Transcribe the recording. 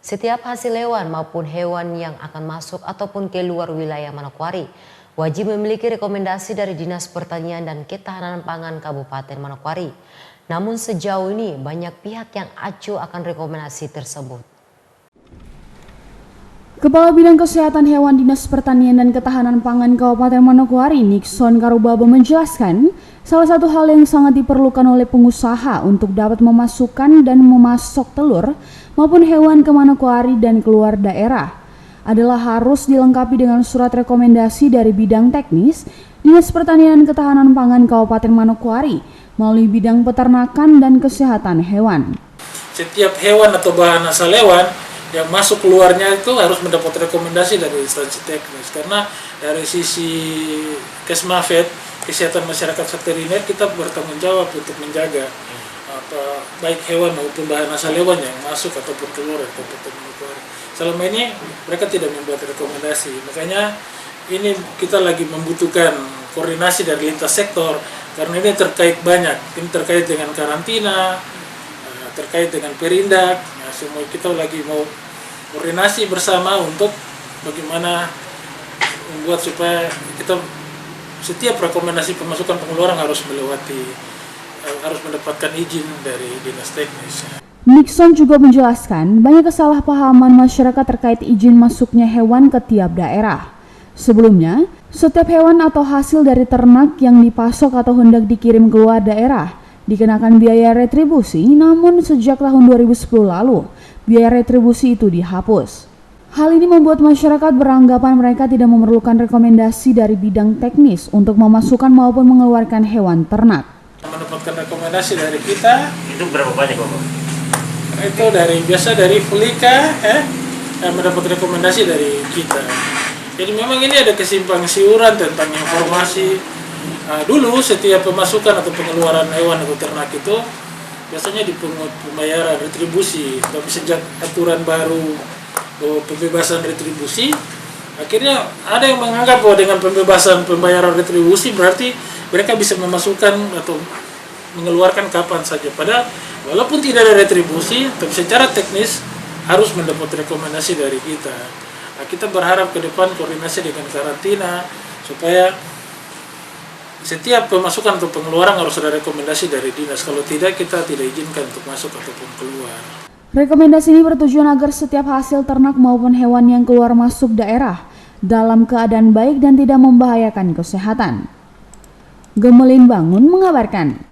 Setiap hasil hewan maupun hewan yang akan masuk ataupun keluar wilayah Manokwari wajib memiliki rekomendasi dari Dinas Pertanian dan Ketahanan Pangan Kabupaten Manokwari. Namun sejauh ini banyak pihak yang acuh akan rekomendasi tersebut. Kepala Bidang Kesehatan Hewan Dinas Pertanian dan Ketahanan Pangan Kabupaten Manokwari, Nixon Karubaba menjelaskan, salah satu hal yang sangat diperlukan oleh pengusaha untuk dapat memasukkan dan memasok telur maupun hewan ke Manokwari dan keluar daerah adalah harus dilengkapi dengan surat rekomendasi dari bidang teknis Dinas Pertanian dan Ketahanan Pangan Kabupaten Manokwari melalui bidang peternakan dan kesehatan hewan. Setiap hewan atau bahan asal hewan yang masuk keluarnya itu harus mendapat rekomendasi dari instansi teknis, karena dari sisi Kesmafet, kesehatan masyarakat veteriner, kita bertanggung jawab untuk menjaga baik hewan maupun bahan asal hewan yang masuk ataupun keluar dari Kabupaten Manokwari. Selama ini mereka tidak membuat rekomendasi, makanya ini kita lagi membutuhkan koordinasi dari lintas sektor, karena ini terkait banyak, ini terkait dengan karantina, terkait dengan perindak. Semua kita lagi mau koordinasi bersama untuk bagaimana membuat supaya kita setiap rekomendasi pemasukan pengeluaran harus mendapatkan izin dari dinas teknis. Nixon juga menjelaskan banyak kesalahpahaman masyarakat terkait izin masuknya hewan ke tiap daerah. Sebelumnya, setiap hewan atau hasil dari ternak yang dipasok atau hendak dikirim keluar daerah dikenakan biaya retribusi, namun sejak tahun 2010 lalu, biaya retribusi itu dihapus. Hal ini membuat masyarakat beranggapan mereka tidak memerlukan rekomendasi dari bidang teknis untuk memasukkan maupun mengeluarkan hewan ternak. Mendapatkan rekomendasi dari kita, itu berapa banyak Bapak? Itu biasa dari Fulika, mendapat rekomendasi dari kita. Jadi memang ini ada kesimpang siuran tentang informasi. Dulu setiap pemasukan atau pengeluaran hewan atau ternak itu biasanya dipungut pembayaran retribusi, tapi sejak aturan baru pembebasan retribusi, akhirnya ada yang menganggap bahwa dengan pembebasan pembayaran retribusi berarti mereka bisa memasukkan atau mengeluarkan kapan saja. Padahal walaupun tidak ada retribusi, tapi secara teknis harus mendapat rekomendasi dari kita. Nah, kita berharap ke depan koordinasi dengan karantina supaya setiap pemasukan atau pengeluaran harus ada rekomendasi dari dinas. Kalau tidak, kita tidak izinkan untuk masuk ataupun keluar. Rekomendasi ini bertujuan agar setiap hasil ternak maupun hewan yang keluar masuk daerah dalam keadaan baik dan tidak membahayakan kesehatan. Gemelin Bangun mengabarkan.